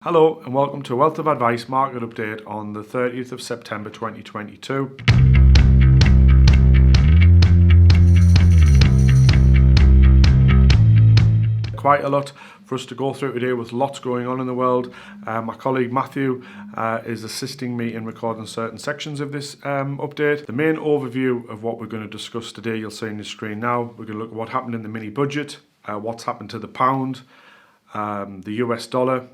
Hello and welcome to Wealth of Advice Market Update on the 30th of September 2022. Quite a lot for us to go through today with lots going on in the world. My colleague Matthew is assisting me in recording certain sections of this update. The main overview of what we're going to discuss today you'll see on the screen now. We're going to look at what happened in the mini budget, what's happened to the pound, the US dollar.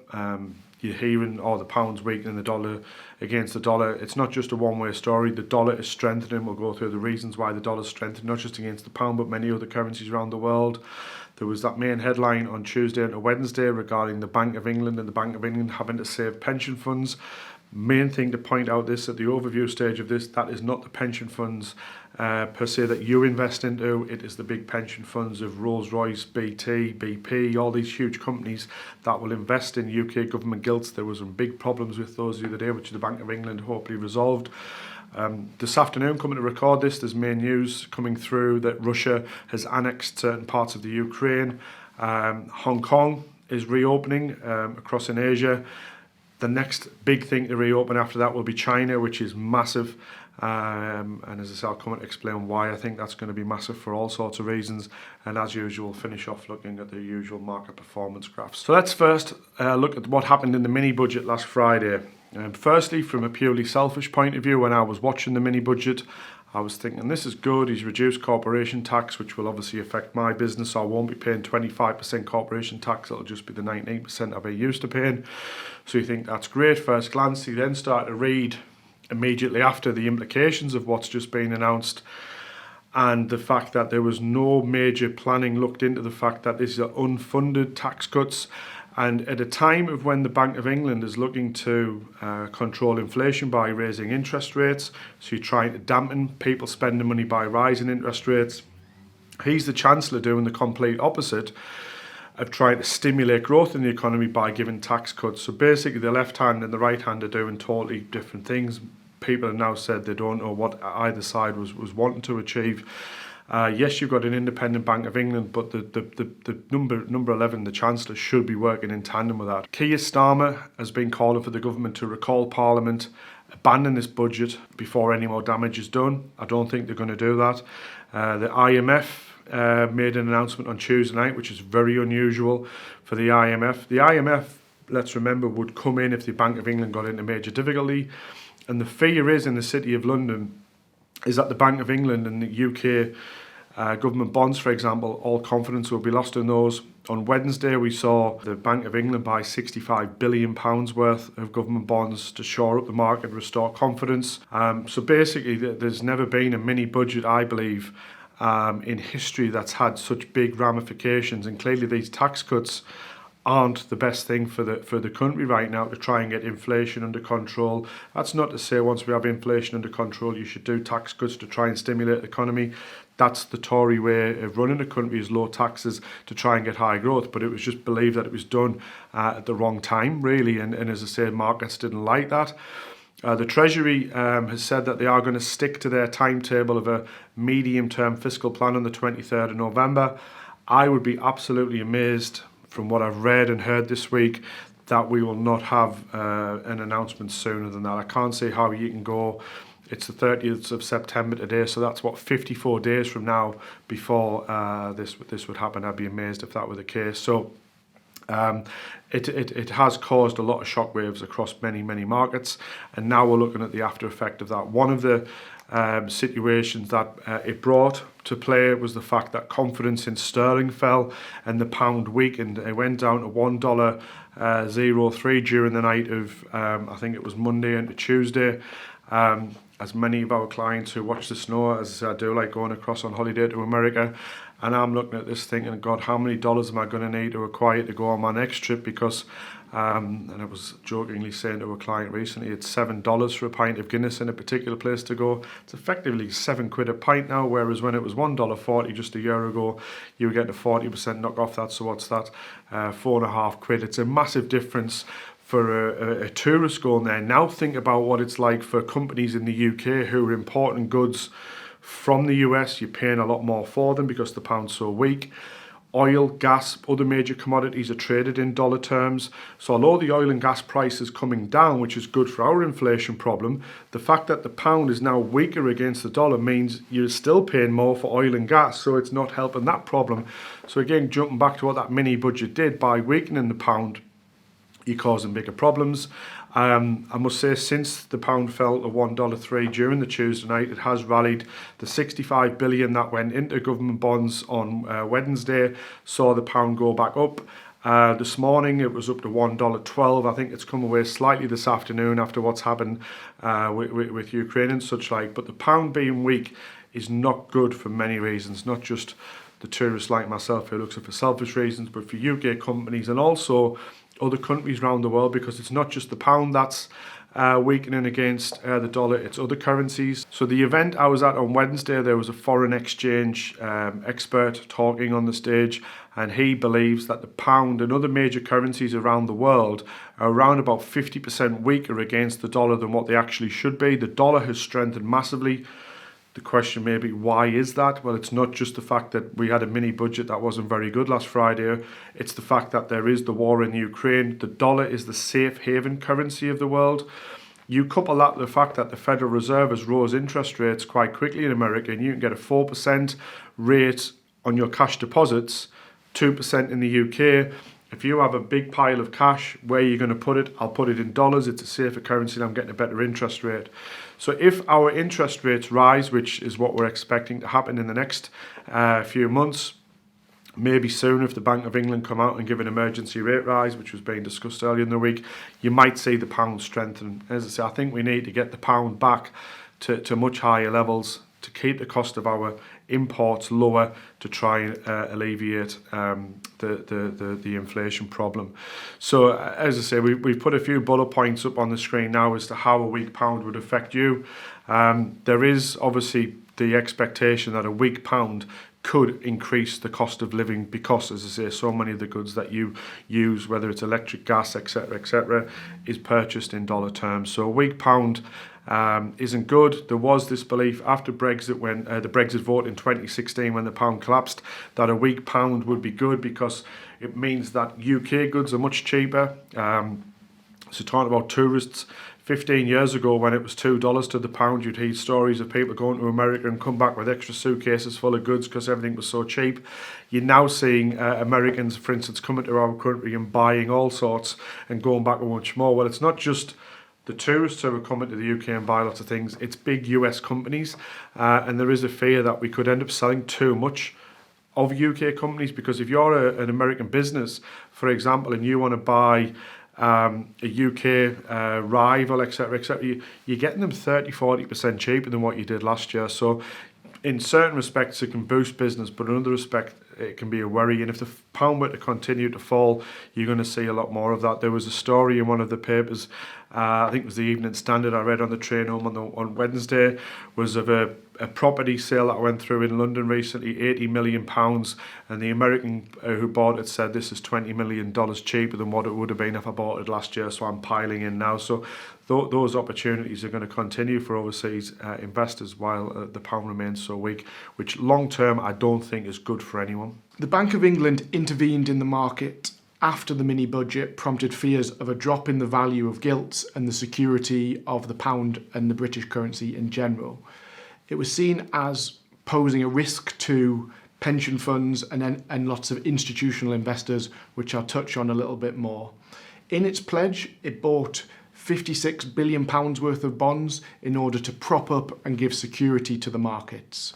You're hearing, the pound's weakening the dollar against the dollar. It's not just a one-way story. The dollar is strengthening. We'll go through the reasons why the dollar's strengthening, not just against the pound, but many other currencies around the world. There was that main headline on Tuesday and Wednesday regarding the Bank of England and the Bank of England having to save pension funds. Main thing to point out this at the overview stage of this, that is not the pension funds per se that you invest into. It is the big pension funds of Rolls-Royce, BT, BP, all these huge companies that will invest in UK government gilts. There was some big problems with those the other day, which the Bank of England hopefully resolved. This afternoon, coming to record this, there's main news coming through that Russia has annexed certain parts of the Ukraine. Hong Kong is reopening across in Asia. The next big thing to reopen after that will be China, which is massive. And as I say, I'll come and explain why I think that's going to be massive for all sorts of reasons. And as usual, finish off looking at the usual market performance graphs. So let's first look at what happened in the mini budget last Friday. Firstly, from a purely selfish point of view, when I was watching the mini budget, I was thinking this is good. He's reduced corporation tax, which will obviously affect my business. So I won't be paying 25% corporation tax. It'll just be the 19% I've been used to paying. So you think that's great. First glance, you then start to read immediately after the implications of what's just been announced and the fact that there was no major planning looked into the fact that these are unfunded tax cuts. And at a time of when the Bank of England is looking to control inflation by raising interest rates, so you're trying to dampen people spending money by rising interest rates, he's the Chancellor doing the complete opposite of trying to stimulate growth in the economy by giving tax cuts. So basically the left hand and the right hand are doing totally different things. People have now said they don't know what either side was wanting to achieve. Yes, you've got an independent Bank of England, but the number 11, the Chancellor, should be working in tandem with that. Keir Starmer has been calling for the government to recall Parliament, abandon this budget before any more damage is done. I don't think they're going to do that. The IMF made an announcement on Tuesday night, which is very unusual for the IMF. The IMF, let's remember, would come in if the Bank of England got into major difficulty. And the fear is in the City of London is that the Bank of England and the UK government bonds, for example, all confidence will be lost in those. On Wednesday, we saw the Bank of England buy £65 billion worth of government bonds to shore up the market, restore confidence. So basically, there's never been a mini budget, I believe, in history that's had such big ramifications. And clearly, these tax cuts aren't the best thing for the country right now to try and get inflation under control. That's not to say once we have inflation under control you should do tax cuts to try and stimulate the economy. That's the Tory way of running a country, is low taxes to try and get high growth. But it was just believed that it was done at the wrong time, really. And as I say, markets didn't like that. The Treasury has said that they are going to stick to their timetable of a medium-term fiscal plan on the 23rd of November. I would be absolutely amazed from what I've read and heard this week that we will not have an announcement sooner than that. I can't see how you can go. It's the 30th of September today, so that's 54 days from now before this would happen. I'd be amazed if that were the case. So it has caused a lot of shockwaves across many markets, and now we're looking at the after effect of that. One of the situations that it brought to play was the fact that confidence in sterling fell and the pound weakened. It went down to $1.03 during the night of I think it was Monday into Tuesday. As many of our clients who watch the snow, as I do, like going across on holiday to America, and I'm looking at this thinking, God, how many dollars am I going to need to acquire to go on my next trip? Because and I was jokingly saying to a client recently, it's $7 for a pint of Guinness in a particular place to go. It's effectively £7 a pint now, whereas when it was $1.40 just a year ago, you were getting a 40% knock off that. So what's that? £4.50. It's a massive difference for a tourist going there. Now think about what it's like for companies in the UK who are importing goods from the US. You're paying a lot more for them because the pound's so weak. Oil, gas, other major commodities are traded in dollar terms. So although the oil and gas price is coming down, which is good for our inflation problem, the fact that the pound is now weaker against the dollar means you're still paying more for oil and gas. So it's not helping that problem. So again, jumping back to what that mini budget did, by weakening the pound, you're causing bigger problems. I must say, since the pound fell to $1.03 during the Tuesday night, it has rallied. The 65 billion that went into government bonds on Wednesday saw the pound go back up. This morning it was up to $1.12. I think it's come away slightly this afternoon after what's happened with Ukraine and such like. But the pound being weak is not good for many reasons, not just the tourists like myself who looks at it for selfish reasons, but for UK companies and also other countries around the world, because it's not just the pound that's weakening against the dollar, it's other currencies. So the event I was at on Wednesday, there was a foreign exchange expert talking on the stage, and he believes that the pound and other major currencies around the world are around about 50% weaker against the dollar than what they actually should be. The dollar has strengthened massively. The question may be, why is that? Well, it's not just the fact that we had a mini budget that wasn't very good last Friday. It's the fact that there is the war in Ukraine. The dollar is the safe haven currency of the world. You couple that with the fact that the Federal Reserve has rose interest rates quite quickly in America, and you can get a 4% rate on your cash deposits, 2% in the UK. If you have a big pile of cash, where are you going to put it? I'll put it in dollars. It's a safer currency and I'm getting a better interest rate. So if our interest rates rise, which is what we're expecting to happen in the next few months, maybe soon if the Bank of England come out and give an emergency rate rise, which was being discussed earlier in the week, you might see the pound strengthen. As I say, I think we need to get the pound back to much higher levels to keep the cost of our imports lower, to try and alleviate the inflation problem. So as I say, we've put a few bullet points up on the screen now as to how a weak pound would affect you. There is obviously the expectation that a weak pound could increase the cost of living because, as I say, so many of the goods that you use, whether it's electric, gas, etc., is purchased in dollar terms. So a weak pound isn't good. There was this belief after Brexit, when the Brexit vote in 2016, when the pound collapsed, that a weak pound would be good because it means that UK goods are much cheaper. So talking about tourists, 15 years ago when it was $2 to the pound, you'd hear stories of people going to America and come back with extra suitcases full of goods because everything was so cheap. You're now seeing Americans, for instance, coming to our country and buying all sorts and going back with much more. Well, it's not just the tourists who are coming to the UK and buy lots of things, it's big US companies, and there is a fear that we could end up selling too much of UK companies, because if you're an American business, for example, and you want to buy a UK rival, etc., you're getting them 30-40% cheaper than what you did last year. So in certain respects it can boost business, but in other respects it can be a worry. And if the pound were to continue to fall, you're going to see a lot more of that. There was a story in one of the papers, I think it was the Evening Standard, I read on the train home on Wednesday, was of a property sale that went through in London recently, £80 million, and the American who bought it said this is $20 million cheaper than what it would have been if I bought it last year, so I'm piling in now. So those opportunities are going to continue for overseas investors while the pound remains so weak, which long term I don't think is good for anyone. The Bank of England intervened in the market after the mini budget prompted fears of a drop in the value of gilts and the security of the pound and the British currency in general. It was seen as posing a risk to pension funds and lots of institutional investors, which I'll touch on a little bit more. In its pledge, it bought £56 billion worth of bonds in order to prop up and give security to the markets.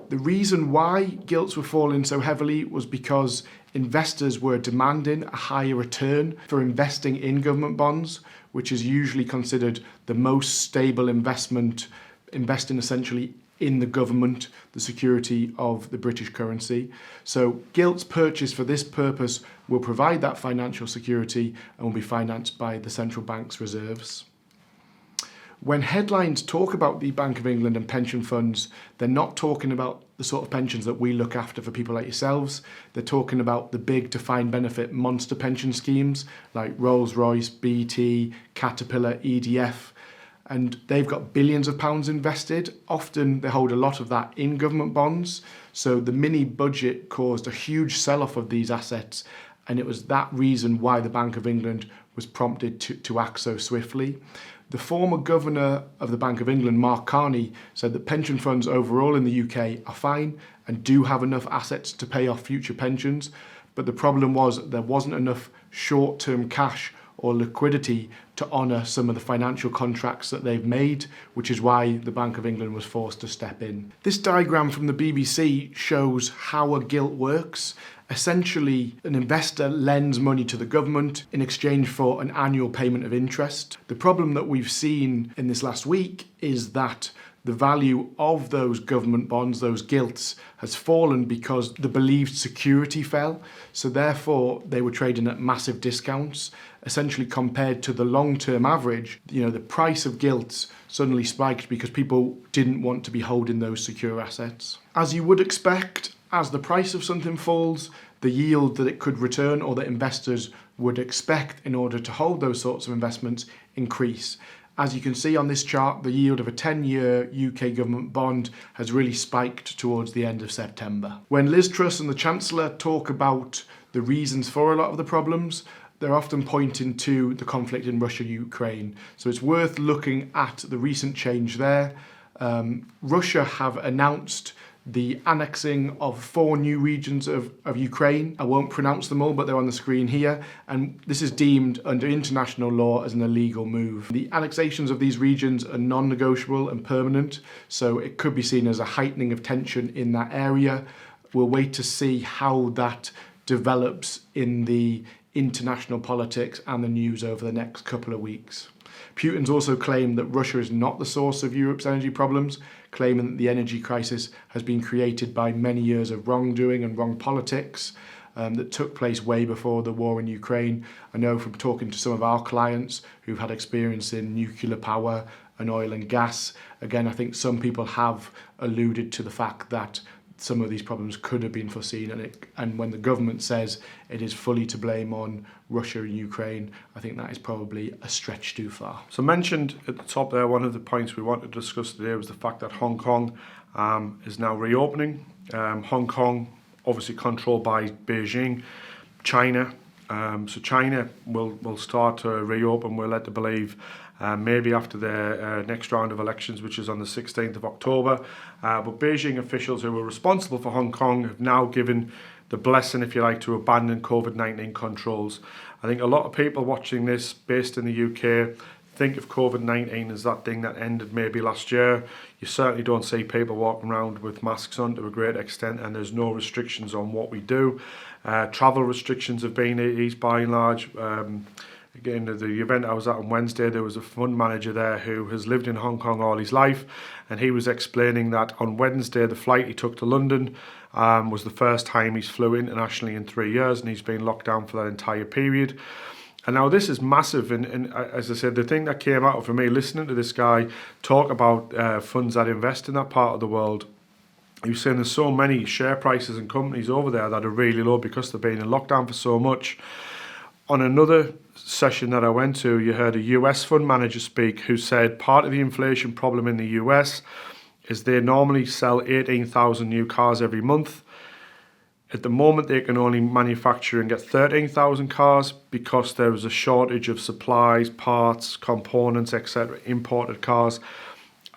The reason why gilts were falling so heavily was because investors were demanding a higher return for investing in government bonds, which is usually considered the most stable investment, investing essentially in the government, the security of the British currency. So gilts purchased for this purpose will provide that financial security and will be financed by the central bank's reserves. When headlines talk about the Bank of England and pension funds, they're not talking about the sort of pensions that we look after for people like yourselves. They're talking about the big defined benefit monster pension schemes like Rolls-Royce, BT, Caterpillar, EDF. and they've got billions of pounds invested. Often they hold a lot of that in government bonds. So the mini budget caused a huge sell-off of these assets, and it was that reason why the Bank of England was prompted to act so swiftly. The former governor of the Bank of England, Mark Carney, said that pension funds overall in the UK are fine and do have enough assets to pay off future pensions. But the problem was there wasn't enough short-term cash or liquidity to honour some of the financial contracts that they've made, which is why the Bank of England was forced to step in. This diagram from the BBC shows how a gilt works. Essentially, an investor lends money to the government in exchange for an annual payment of interest. The problem that we've seen in this last week is that the value of those government bonds, those gilts, has fallen because the believed security fell. So therefore, they were trading at massive discounts. Essentially, compared to the long-term average, the price of gilts suddenly spiked because people didn't want to be holding those secure assets. As you would expect, as the price of something falls, the yield that it could return or that investors would expect in order to hold those sorts of investments increase. As you can see on this chart, the yield of a 10-year UK government bond has really spiked towards the end of September. When Liz Truss and the Chancellor talk about the reasons for a lot of the problems, they're often pointing to the conflict in Russia-Ukraine. So it's worth looking at the recent change there. Russia have announced the annexing of 4 new regions of Ukraine. I won't pronounce them all, but they're on the screen here. And this is deemed under international law as an illegal move. The annexations of these regions are non-negotiable and permanent, so it could be seen as a heightening of tension in that area. We'll wait to see how that develops in the international politics and the news over the next couple of weeks. Putin's also claimed that Russia is not the source of Europe's energy problems, claiming that the energy crisis has been created by many years of wrongdoing and wrong politics that took place way before the war in Ukraine. I know from talking to some of our clients who've had experience in nuclear power and oil and gas. Again, I think some people have alluded to the fact that some of these problems could have been foreseen, and when the government says it is fully to blame on Russia and Ukraine, I think that is probably a stretch too far. So mentioned at the top there, one of the points we wanted to discuss today was the fact that Hong Kong is now reopening. Hong Kong, obviously controlled by Beijing, China. So China will start to reopen, we're led to believe, maybe after their next round of elections, which is on the 16th of October. But Beijing officials who were responsible for Hong Kong have now given the blessing, if you like, to abandon COVID-19 controls. I think a lot of people watching this based in the UK think of COVID-19 as that thing that ended maybe last year. You certainly don't see people walking around with masks on to a great extent, and there's no restrictions on what we do. Travel restrictions have been eased by and large. Again, the event I was at on Wednesday, there was a fund manager there who has lived in Hong Kong all his life, and he was explaining that on Wednesday the flight he took to London was the first time he's flew internationally in 3 years, and he's been locked down for that entire period. And now this is massive, and as I said, the thing that came out for me listening to this guy talk about funds that invest in that part of the world, he was saying there's so many share prices and companies over there that are really low because they've been in lockdown for so much. On another session that I went to, you heard a US fund manager speak who said part of the inflation problem in the US is they normally sell 18,000 new cars every month. At the moment, they can only manufacture and get 13,000 cars because there is a shortage of supplies, parts, components, etc., imported cars.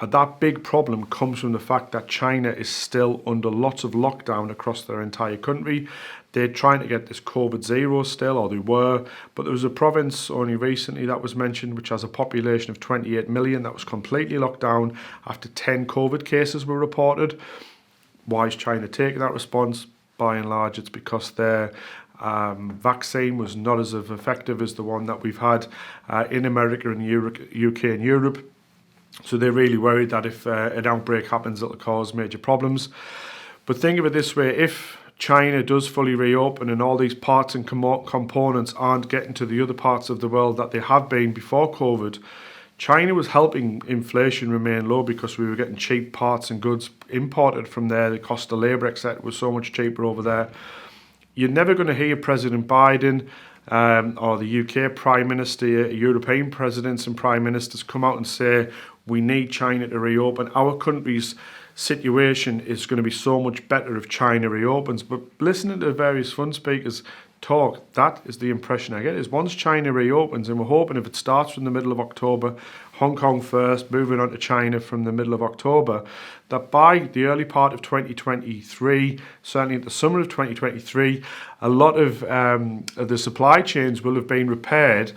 And that big problem comes from the fact that China is still under lots of lockdown across their entire country. They're trying to get this COVID zero still, or they were, but there was a province only recently that was mentioned which has a population of 28 million that was completely locked down after 10 COVID cases were reported. Why is China taking that response? By and large, it's because their vaccine was not as effective as the one that we've had in America and Europe, UK and Europe. So they're really worried that if an outbreak happens, it'll cause major problems. But think of it this way, if China does fully reopen and all these parts and components aren't getting to the other parts of the world that they have been before COVID, China was helping inflation remain low because we were getting cheap parts and goods imported from there. The cost of labour, etc., was so much cheaper over there. You're never going to hear President Biden or the UK Prime Minister, European presidents and Prime Ministers come out and say we need China to reopen. Our country's situation is going to be so much better if China reopens. But listening to various fund speakers talk, that is the impression I get, is once China reopens, and we're hoping if it starts from the middle of October, Hong Kong first, moving on to China from the middle of October, that by the early part of 2023, certainly in the summer of 2023, a lot of the supply chains will have been repaired.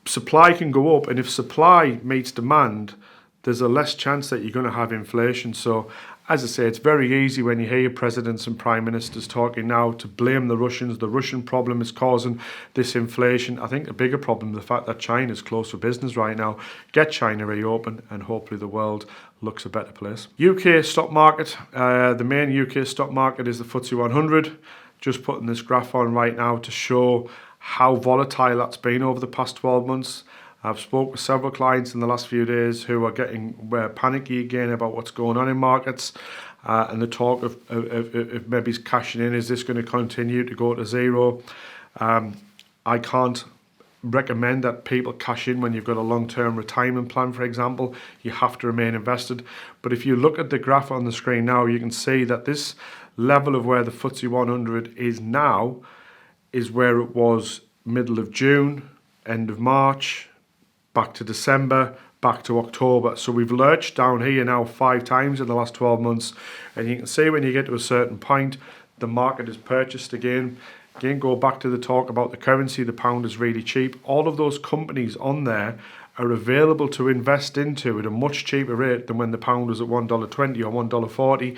Supply can go up, and if supply meets demand, there's a less chance that you're going to have inflation. So, as I say, it's very easy when you hear presidents and prime ministers talking now to blame the Russians. The Russian problem is causing this inflation. I think a bigger problem is the fact that China's closed for business right now. Get China reopened and hopefully the world looks a better place. UK stock market. The main UK stock market is the FTSE 100. Just putting this graph on right now to show how volatile that's been over the past 12 months. I've spoken with several clients in the last few days who are getting panicky again about what's going on in markets and the talk of maybe cashing in. Is this going to continue to go to zero? I can't recommend that people cash in when you've got a long-term retirement plan, for example. You have to remain invested. But if you look at the graph on the screen now, you can see that this level of where the FTSE 100 is now is where it was middle of June, end of March, back to December, back to October. So we've lurched down here now 5 times in the last 12 months. And you can see when you get to a certain point, the market is purchased again. Again, go back to the talk about the currency. The pound is really cheap. All of those companies on there are available to invest into at a much cheaper rate than when the pound was at $1.20 or $1.40.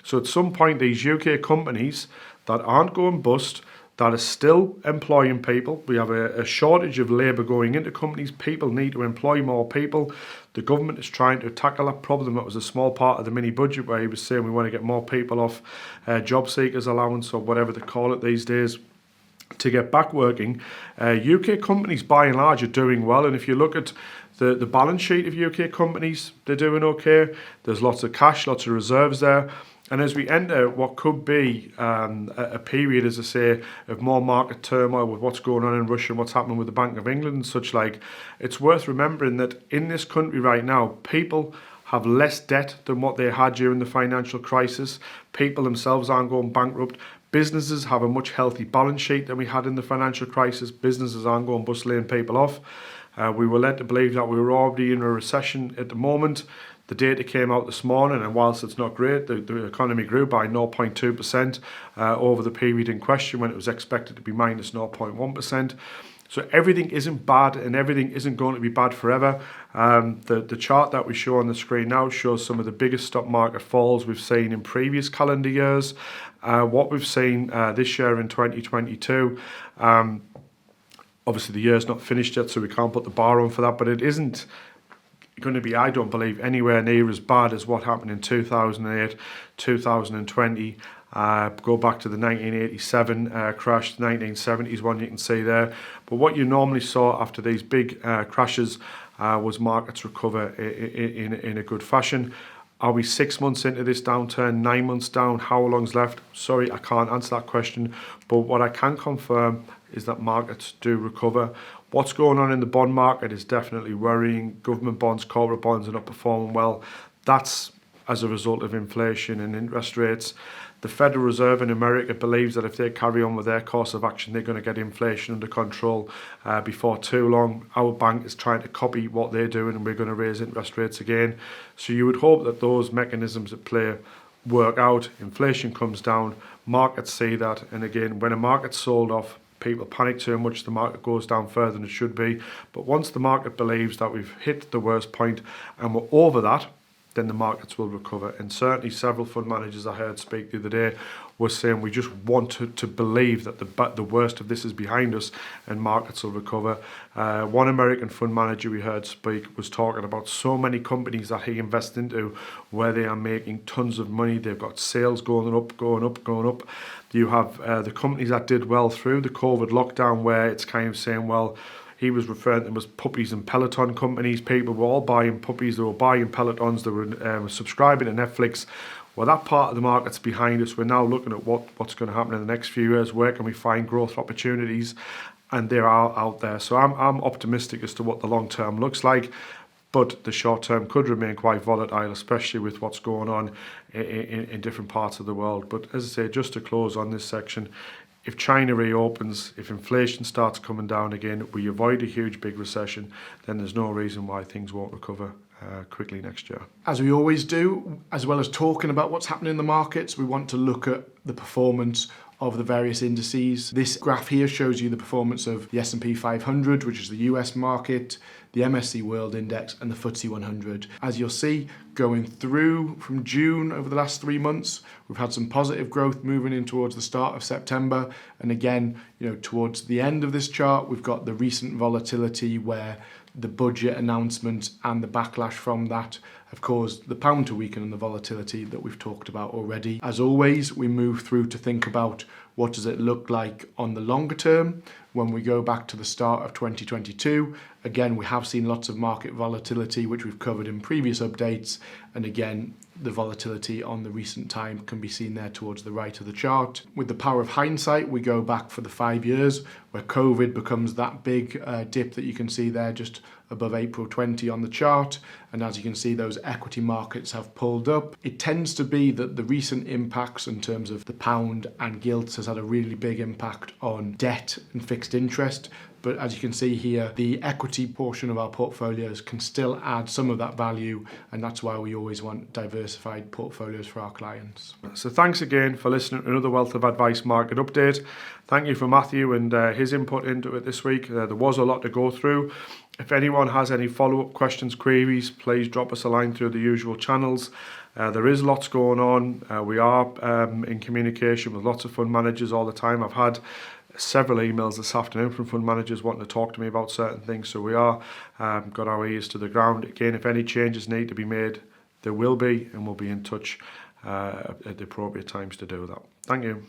So at some point, these UK companies that aren't going bust, that are still employing people. We have a shortage of labour going into companies. People need to employ more people. The government is trying to tackle that problem. That was a small part of the mini budget where he was saying we want to get more people off job seekers allowance or whatever they call it these days to get back working. UK companies by and large are doing well, and if you look at the balance sheet of UK companies, they're doing okay. There's lots of cash, lots of reserves there. And as we enter what could be a period, as I say, of more market turmoil with what's going on in Russia and what's happening with the Bank of England and such like, it's worth remembering that in this country right now, people have less debt than what they had during the financial crisis. People themselves aren't going bankrupt. Businesses have a much healthy balance sheet than we had in the financial crisis. Businesses aren't going bust laying people off. We were led to believe that we were already in a recession at the moment. The data came out this morning, and whilst it's not great, the economy grew by 0.2% over the period in question when it was expected to be minus 0.1%. So everything isn't bad and everything isn't going to be bad forever. The chart that we show on the screen now shows some of the biggest stock market falls we've seen in previous calendar years. What we've seen this year in 2022, obviously the year's not finished yet, so we can't put the bar on for that, but it isn't going to be, I don't believe, anywhere near as bad as what happened in 2008, 2020. Go back to the 1987 crash, the 1970s one you can see there. But what you normally saw after these big crashes was markets recover in a good fashion. Are we 6 months into this downturn, 9 months down? How long's left? Sorry, I can't answer that question. But what I can confirm is that markets do recover. What's going on in the bond market is definitely worrying. Government bonds, corporate bonds are not performing well. That's as a result of inflation and interest rates. The Federal Reserve in America believes that if they carry on with their course of action, they're going to get inflation under control before too long. Our bank is trying to copy what they're doing, and we're going to raise interest rates again. So you would hope that those mechanisms at play work out. Inflation comes down, markets see that, and again, when a market's sold off, people panic too much, the market goes down further than it should be. But once the market believes that we've hit the worst point and we're over that, then the markets will recover. And certainly several fund managers I heard speak the other day were saying we just want to believe that the worst of this is behind us and markets will recover. One American fund manager we heard speak was talking about so many companies that he invests into where they are making tons of money. They've got sales going up, going up, going up. You have the companies that did well through the COVID lockdown where it's kind of saying, well, he was referring to them as puppies and Peloton companies. People were all buying puppies, they were buying Pelotons, they were subscribing to Netflix. Well, that part of the market's behind us. We're now looking at what's going to happen in the next few years. Where can we find growth opportunities? And they are out there. So I'm optimistic as to what the long term looks like. But the short term could remain quite volatile, especially with what's going on in different parts of the world. But as I say, just to close on this section, if China reopens, if inflation starts coming down again, we avoid a huge big recession, then there's no reason why things won't recover quickly next year. As we always do, as well as talking about what's happening in the markets, we want to look at the performance of the various indices. This graph here shows you the performance of the S&P 500, which is the US market, the MSCI World Index and the FTSE 100. As you'll see, going through from June over the last 3 months, we've had some positive growth moving in towards the start of September. And again, towards the end of this chart, we've got the recent volatility where the budget announcement and the backlash from that have caused the pound to weaken and the volatility that we've talked about already. As always, we move through to think about what does it look like on the longer term. When we go back to the start of 2022, again, we have seen lots of market volatility, which we've covered in previous updates. And again, the volatility on the recent time can be seen there towards the right of the chart. With the power of hindsight, we go back for the 5 years where COVID becomes that big dip that you can see there just above April 20 on the chart. And as you can see, those equity markets have pulled up. It tends to be that the recent impacts in terms of the pound and gilts has had a really big impact on debt and fixed interest. But as you can see here, the equity portion of our portfolios can still add some of that value, and that's why we always want diversified portfolios for our clients. So thanks again for listening to another Wealth of Advice market update. Thank you for Matthew and his input into it this week. There was a lot to go through. If anyone has any follow-up questions, queries, please drop us a line through the usual channels. There is lots going on. We are in communication with lots of fund managers all the time. I've had several emails this afternoon from fund managers wanting to talk to me about certain things. So we are got our ears to the ground. Again, if any changes need to be made, there will be, and we'll be in touch at the appropriate times to do that. Thank you.